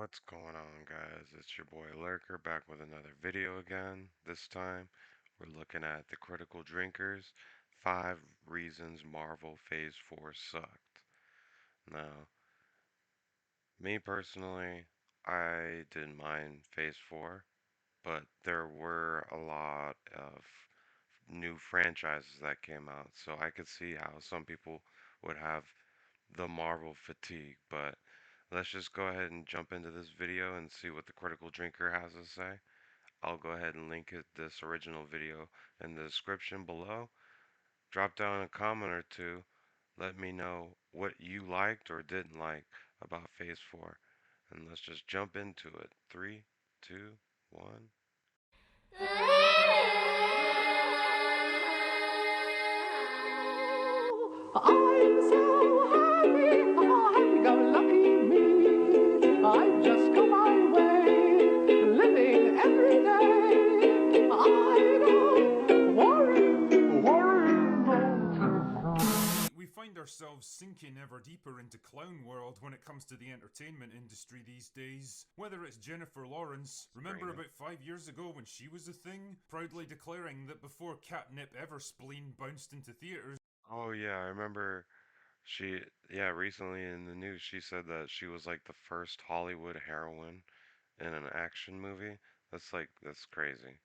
What's going on, guys? It's your boy Lurker back with another video again. This time, we're looking at the Critical Drinkers 5 Reasons Marvel Phase 4 Sucked. Now, me personally, I didn't mind Phase 4, but there were a lot of new franchises that came out, so I could see how some people would have the Marvel fatigue, but let's just go ahead and jump into this video and see what the Critical Drinker has to say. I'll go ahead and link this original video in the description below. Drop down a comment or two. Let me know what you liked or didn't like about Phase 4. And let's just jump into it. Three, two, one. I'm so happy, happy-go-lucky me. I just go my way, living every day. I don't worry. We find ourselves sinking ever deeper into clown world when it comes to the entertainment industry these days. Whether it's Jennifer Lawrence, remember about 5 years ago when she was a thing, proudly declaring that before Catnip ever spleen bounced into theaters. Oh yeah, I remember recently in the news she said that she was like the first Hollywood heroine in an action movie. That's crazy.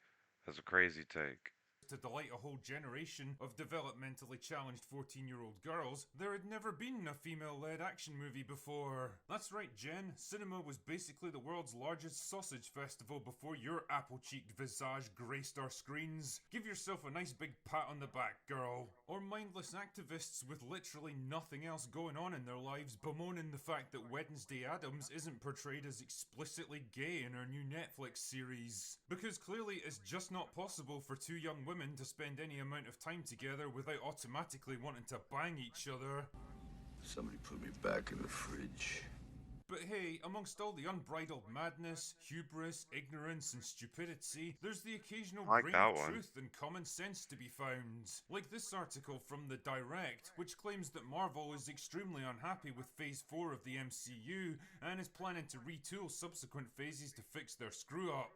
That's a crazy take. To delight a whole generation of developmentally challenged 14-year-old girls, there had never been a female-led action movie before. That's right, Jen. Cinema was basically the world's largest sausage festival before your apple-cheeked visage graced our screens. Give yourself a nice big pat on the back, girl. Or mindless activists with literally nothing else going on in their lives bemoaning the fact that Wednesday Addams isn't portrayed as explicitly gay in her new Netflix series. Because clearly it's just not possible for two young women to spend any amount of time together without automatically wanting to bang each other. Somebody put me back in the fridge. But hey, amongst all the unbridled madness, hubris, ignorance, and stupidity, there's the occasional I like grain that of one. truth and common sense to be found. Like this article from The Direct, which claims that Marvel is extremely unhappy with Phase 4 of the MCU and is planning to retool subsequent phases to fix their screw-up.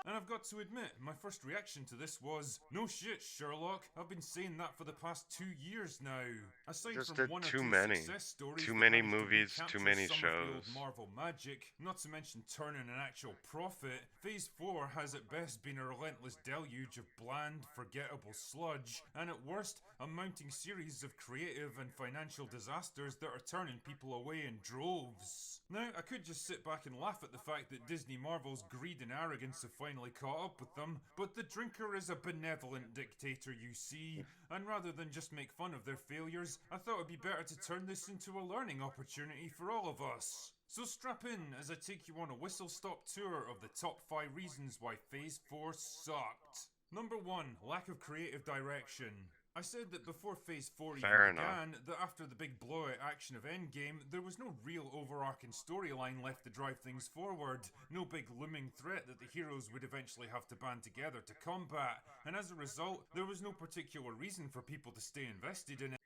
And I've got to admit, my first reaction to this was, no shit, Sherlock, I've been saying that for the past 2 years now. Aside Just from did one or too two many. success stories Too that many managed to movies, too recapture many some of the old shows. Marvel magic, not to mention turning an actual profit, Phase 4 has at best been a relentless deluge of bland, forgettable sludge, and at worst, a mounting series of creative and financial disasters that are turning people away in droves. Now, I could just sit back and laugh at the fact that Disney Marvel's greed and arrogance have finally caught up with them, but the drinker is a benevolent dictator, you see, and rather than just make fun of their failures, I thought it'd be better to turn this into a learning opportunity for all of us. So strap in as I take you on a whistle-stop tour of the top 5 reasons why Phase 4 sucked. Number 1, lack of creative direction. I said that before Phase 4 even Fair enough. began, that after the big blowout action of Endgame, there was no real overarching storyline left to drive things forward, no big looming threat that the heroes would eventually have to band together to combat, and as a result, there was no particular reason for people to stay invested in it.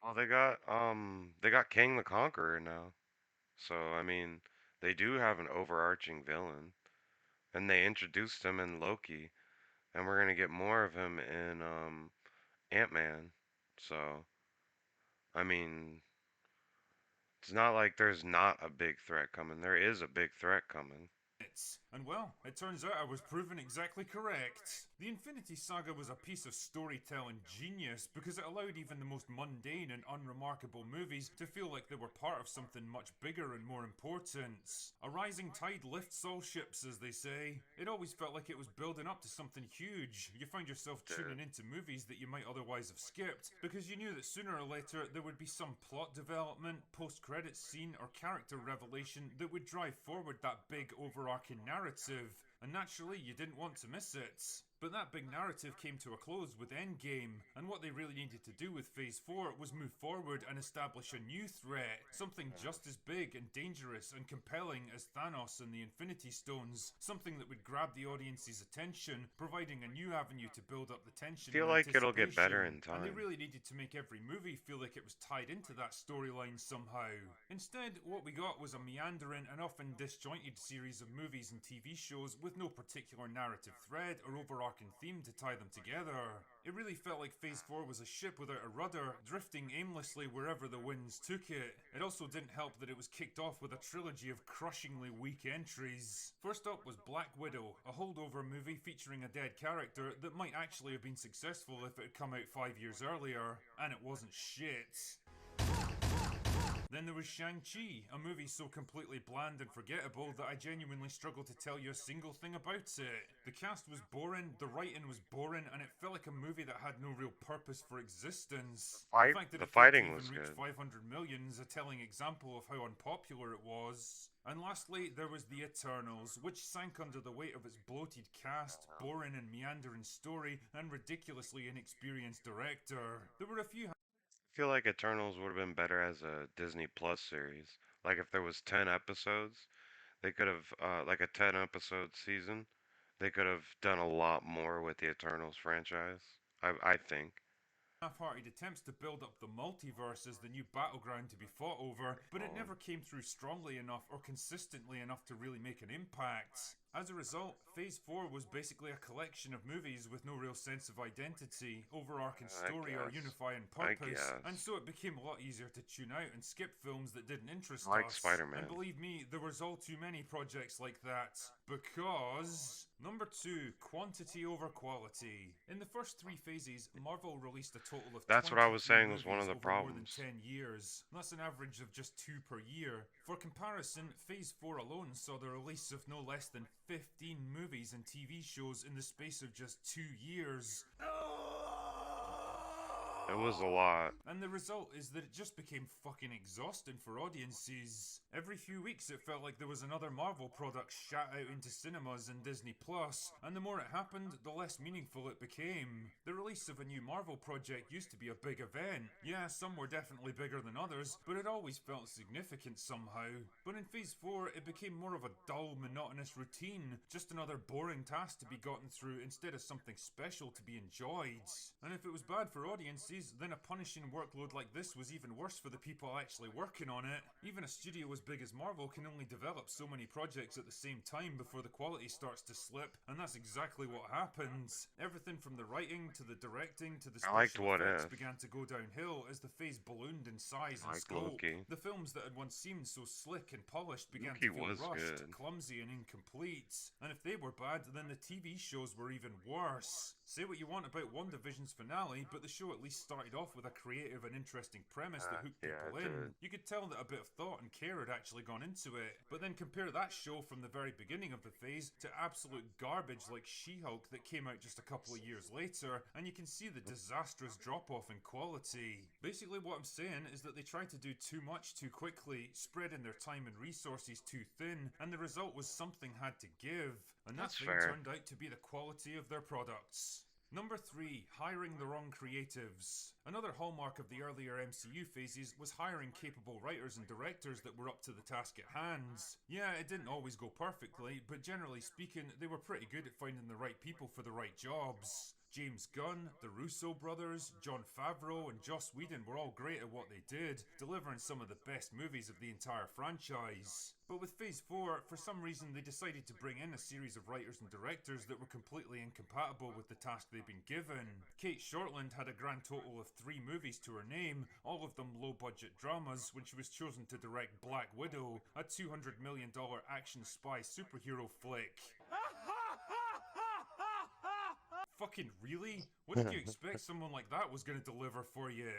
Well, they got King the Conqueror now. So, I mean, they do have an overarching villain. And they introduced him in Loki, and we're gonna get more of him in Ant-Man. So, I mean, it's not like there's not a big threat coming. There is a big threat coming. And well, it turns out I was proven exactly correct. The Infinity Saga was a piece of storytelling genius because it allowed even the most mundane and unremarkable movies to feel like they were part of something much bigger and more important. A rising tide lifts all ships, as they say. It always felt like it was building up to something huge. You find yourself tuning into movies that you might otherwise have skipped because you knew that sooner or later there would be some plot development, post-credits scene, or character revelation that would drive forward that big overarching narrative. and naturally you didn't want to miss it. But that big narrative came to a close with Endgame, and what they really needed to do with Phase 4 was move forward and establish a new threat, something just as big and dangerous and compelling as Thanos and the Infinity Stones, something that would grab the audience's attention, providing a new avenue to build up the tension Feel and like it'll get better anticipation. in And they time. really needed to make every movie feel like it was tied into that storyline somehow. Instead, what we got was a meandering and often disjointed series of movies and TV shows with no particular narrative thread or overarching theme to tie them together. It really felt like Phase 4 was a ship without a rudder, drifting aimlessly wherever the winds took it. It also didn't help that it was kicked off with a trilogy of crushingly weak entries. First up was Black Widow, a holdover movie featuring a dead character that might actually have been successful if it had come out 5 years earlier, and it wasn't shit. Then there was Shang-Chi, a movie so completely bland and forgettable that I genuinely struggle to tell you a single thing about it. The cast was boring, the writing was boring, and it felt like a movie that had no real purpose for existence. The fact that The it failed to fighting even was reach good. 500 million is a telling example of how unpopular it was. And lastly, there was The Eternals, which sank under the weight of its bloated cast, boring and meandering story, and ridiculously inexperienced director. There were a few Feel like Eternals would have been better as a Disney Plus series. Like if there was 10 episodes, they could have like a 10 episode season. They could have done a lot more with the Eternals franchise. I think. half-hearted attempts to build up the multiverse as the new battleground to be fought over, but it never came through strongly enough or consistently enough to really make an impact. As a result, Phase 4 was basically a collection of movies with no real sense of identity, overarching story, or unifying purpose, and so it became a lot easier to tune out and skip films that didn't interest Like us. Spider-Man. And believe me, there was all too many projects like that, because... Number 2, quantity over quality. In the first 3 phases, Marvel released a total of That's what I was 23 saying was one of movies the over more than problems. 10 years. That's an average of just 2 per year. For comparison, Phase 4 alone saw the release of no less than 15 movies and TV shows in the space of just 2 years. It was a lot. And the result is that it just became fucking exhausting for audiences. Every few weeks it felt like there was another Marvel product shot out into cinemas and Disney Plus, and the more it happened, the less meaningful it became. The release of a new Marvel project used to be a big event. Yeah, some were definitely bigger than others, but it always felt significant somehow. But in Phase 4, it became more of a dull, monotonous routine, just another boring task to be gotten through instead of something special to be enjoyed. And if it was bad for audiences, then a punishing workload like this was even worse for the people actually working on it. Even a studio as big as Marvel can only develop so many projects at the same time before the quality starts to slip, and that's exactly what happens. Everything from the writing to the directing to the I liked special What effects If. began to go downhill as the phase ballooned in size I and liked scope. Loki. The films that had once seemed so slick and polished began Loki to feel was rushed, good. clumsy, and incomplete. And if they were bad, then the TV shows were even worse. Say what you want about WandaVision's finale, but the show at least started off with a creative and interesting premise that hooked yeah, people it in. did. You could tell that a bit of thought and care had actually gone into it. But then compare that show from the very beginning of the phase to absolute garbage like She-Hulk that came out just a couple of years later, and you can see the disastrous drop-off in quality. Basically what I'm saying is that they tried to do too much too quickly, spreading their time and resources too thin, and the result was something had to give. And that That's thing fair. turned out to be the quality of their products. Number 3, hiring the wrong creatives. Another hallmark of the earlier MCU phases was hiring capable writers and directors that were up to the task at hand. Yeah, it didn't always go perfectly, but generally speaking, they were pretty good at finding the right people for the right jobs. James Gunn, the Russo brothers, Jon Favreau, and Joss Whedon were all great at what they did, delivering some of the best movies of the entire franchise. But with Phase 4, for some reason they decided to bring in a series of writers and directors that were completely incompatible with the task they'd been given. Kate Shortland had a grand total of 3 movies to her name, all of them low-budget dramas, when she was chosen to direct Black Widow, a $200 million action spy superhero flick. Fucking really? What did you expect someone like that was going to deliver for you?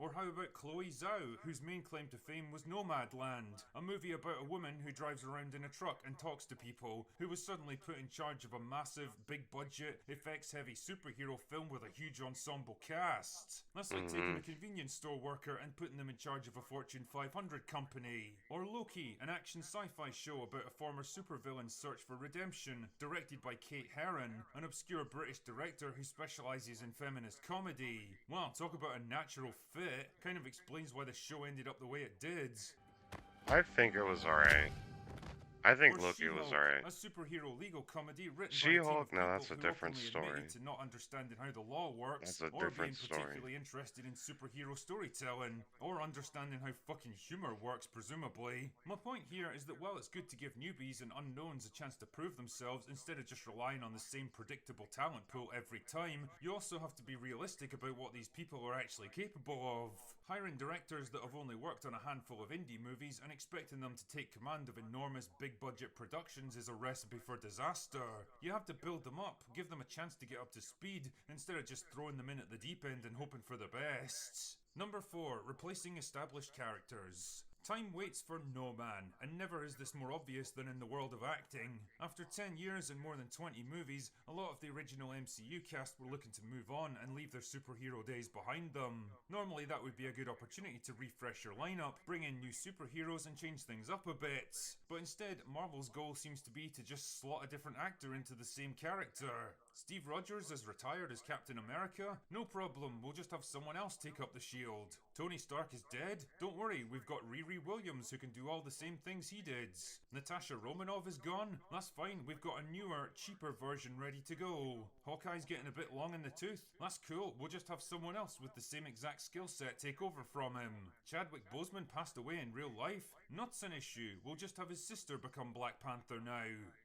Or how about Chloe Zhao, whose main claim to fame was Nomadland, a movie about a woman who drives around in a truck and talks to people, who was suddenly put in charge of a massive, big budget, effects heavy superhero film with a huge ensemble cast. That's like taking Mm-hmm. a convenience store worker and putting them in charge of a Fortune 500 company. Or Loki, an action sci-fi show about a former supervillain's search for redemption, directed by Kate Herron, an obscure British director who specialises in feminist comedy. Well, talk about a natural fit. Kind of explains why the show ended up the way it did. I think it was alright. I Or think Loki was She-Hulk, alright. a superhero legal comedy written by a team She-Hulk, of now people that's a who different openly story. admitted to not understanding how the law works, That's a or different being story. particularly interested in superhero storytelling, or understanding how fucking humour works, presumably. My point here is that while it's good to give newbies and unknowns a chance to prove themselves instead of just relying on the same predictable talent pool every time, you also have to be realistic about what these people are actually capable of. Hiring directors that have only worked on a handful of indie movies and expecting them to take command of enormous big budget productions is a recipe for disaster. You have to build them up, give them a chance to get up to speed, instead of just throwing them in at the deep end and hoping for the best. Number 4. Replacing established characters. Time waits for no man, and never is this more obvious than in the world of acting. After 10 years and more than 20 movies, a lot of the original MCU cast were looking to move on and leave their superhero days behind them. Normally that would be a good opportunity to refresh your lineup, bring in new superheroes and change things up a bit. But instead, Marvel's goal seems to be to just slot a different actor into the same character. Steve Rogers is retired as Captain America? No problem, we'll just have someone else take up the shield. Tony Stark is dead? Don't worry, we've got Riri Williams who can do all the same things he did. Natasha Romanoff is gone? That's fine, we've got a newer, cheaper version ready to go. Hawkeye's getting a bit long in the tooth? That's cool, we'll just have someone else with the same exact skill set take over from him. Chadwick Boseman passed away in real life? Not an issue, we'll just have his sister become Black Panther now.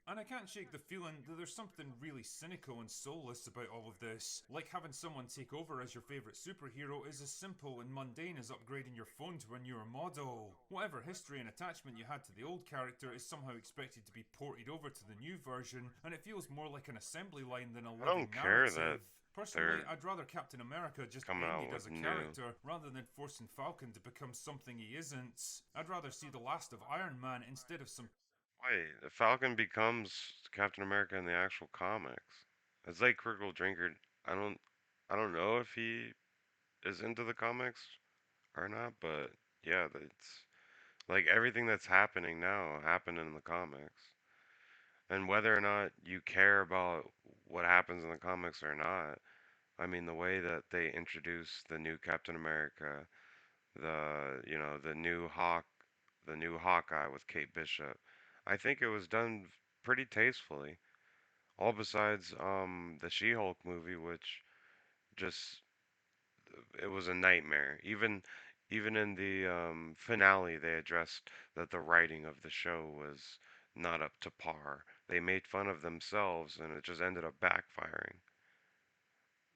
And I can't shake the feeling that there's something really cynical and soulless about all of this. Like having someone take over as your favourite superhero is as simple and mundane as upgrading your phone to a newer model. Whatever history and attachment you had to the old character is somehow expected to be ported over to the new version, and it feels more like an assembly line than a I living don't care narrative. that Personally, they're I'd rather Captain America just coming out ended with as a new. character rather than forcing Falcon to become something he isn't. I'd rather see the last of Iron Man instead of some. Wait, the Falcon becomes Captain America in the actual comics. It's like Critical Drinker. I don't, I don't know if he is into the comics or not, but yeah, it's like everything that's happening now happened in the comics. And whether or not you care about what happens in the comics or not, I mean, the way that they introduce the new Captain America, the new Hawkeye with Kate Bishop, I think it was done pretty tastefully. All besides the She-Hulk movie, which just it was a nightmare. Even in the finale, they addressed that the writing of the show was not up to par. They made fun of themselves, and it just ended up backfiring.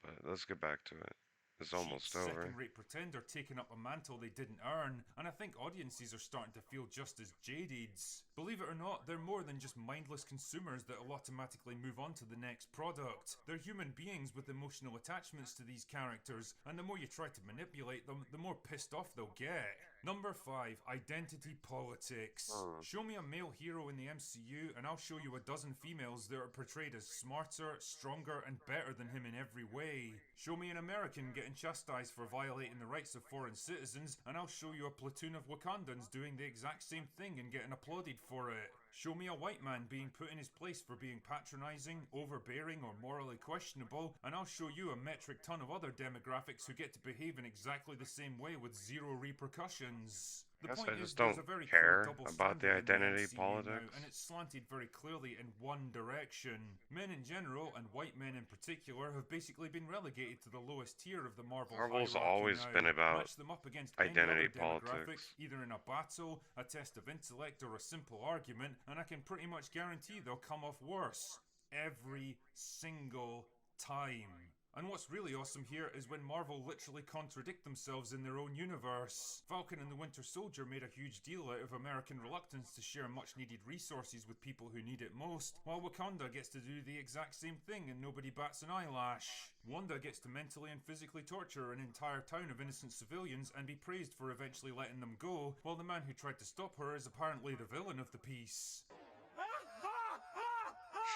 But let's get back to it. It's Cheap almost over. second-rate pretender taking up a mantle they didn't earn, and I think audiences are starting to feel just as jaded. Believe it or not, they're more than just mindless consumers that'll automatically move on to the next product. They're human beings with emotional attachments to these characters, and the more you try to manipulate them, the more pissed off they'll get. Number 5. Identity politics. Show me a male hero in the MCU and I'll show you a dozen females that are portrayed as smarter, stronger, and better than him in every way. Show me an American getting chastised for violating the rights of foreign citizens and I'll show you a platoon of Wakandans doing the exact same thing and getting applauded for it. Show me a white man being put in his place for being patronising, overbearing, or morally questionable, and I'll show you a metric ton of other demographics who get to behave in exactly the same way with zero repercussions. The I guess point I is, just there's don't a very clear care double about the standard in the identity MCU now, politics. and it's slanted very clearly in one direction. Men in general, and white men in particular, have basically been relegated to the lowest tier of the Marvel Marvel's hierarchy always now. been about Match them up against any identity other demographic, politics. either in a battle, a test of intellect, or a simple argument, and I can pretty much guarantee they'll come off worse. Every single time. And what's really awesome here is when Marvel literally contradict themselves in their own universe. Falcon and the Winter Soldier made a huge deal out of American reluctance to share much needed resources with people who need it most, while Wakanda gets to do the exact same thing and nobody bats an eyelash. Wanda gets to mentally and physically torture an entire town of innocent civilians and be praised for eventually letting them go, while the man who tried to stop her is apparently the villain of the piece.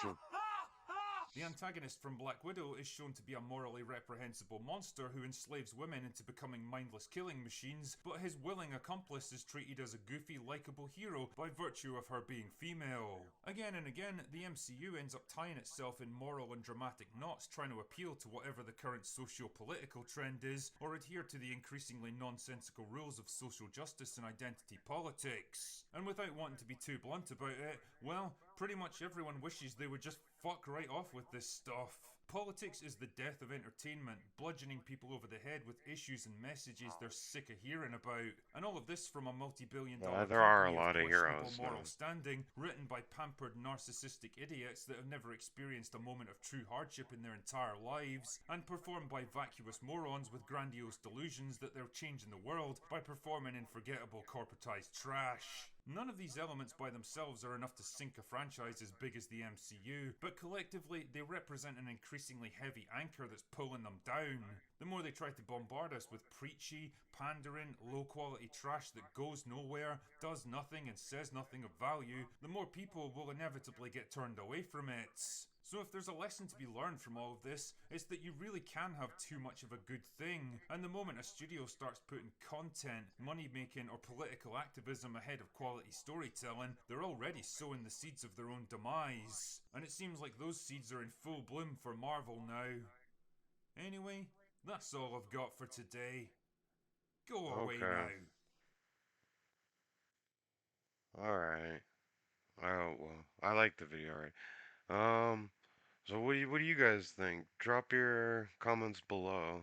Sure. The antagonist from Black Widow is shown to be a morally reprehensible monster who enslaves women into becoming mindless killing machines, but his willing accomplice is treated as a goofy, likeable hero by virtue of her being female. Again and again, the MCU ends up tying itself in moral and dramatic knots trying to appeal to whatever the current socio-political trend is, or adhere to the increasingly nonsensical rules of social justice and identity politics. And without wanting to be too blunt about it, well, pretty much everyone wishes they would just fuck right off with this stuff. Politics is the death of entertainment, bludgeoning people over the head with issues and messages they're sick of hearing about. And all of this from a multi-billion-dollar There are a company of lot of questionable heroes moral now. standing, written by pampered narcissistic idiots that have never experienced a moment of true hardship in their entire lives, and performed by vacuous morons with grandiose delusions that they're changing the world by performing in forgettable corporatized trash. None of these elements by themselves are enough to sink a franchise as big as the MCU, but collectively they represent an increasingly heavy anchor that's pulling them down. The more they try to bombard us with preachy, pandering, low quality trash that goes nowhere, does nothing and says nothing of value, the more people will inevitably get turned away from it. So if there's a lesson to be learned from all of this, it's that you really can have too much of a good thing, and the moment a studio starts putting content, money making, or political activism ahead of quality storytelling, they're already sowing the seeds of their own demise. And it seems like those seeds are in full bloom for Marvel now. Anyway, that's all I've got for today. Go away Okay. now. Alright. Oh, well, I like the video, right? So what do you guys think? Drop your comments below.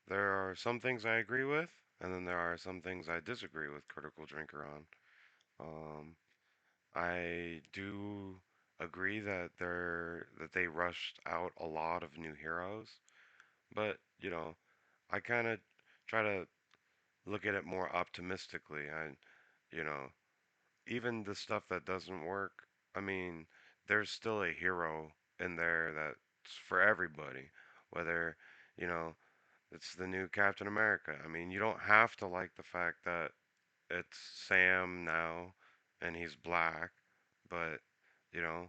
There are some things I agree with, and then there are some things I disagree with Critical Drinker on. Um, I do agree that they rushed out a lot of new heroes, but I kind of try to look at it more optimistically. You know, even the stuff that doesn't work, I mean, there's still a hero in there that's for everybody. Whether, you know, it's the new Captain America. I mean, you don't have to like the fact that it's Sam now and he's black, but, you know,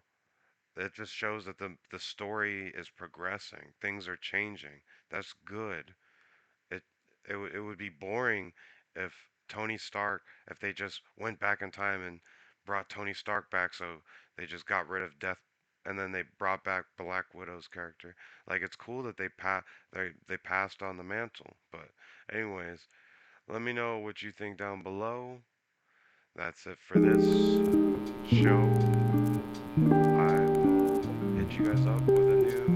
it just shows that the story is progressing. Things are changing. That's good. It it would be boring if Tony Stark if they just went back in time and brought Tony Stark back so they just got rid of Death and then they brought back Black Widow's character. Like it's cool that they passed on the mantle. But anyways, let me know what you think down below. That's it for this show. I will hit you guys up with a new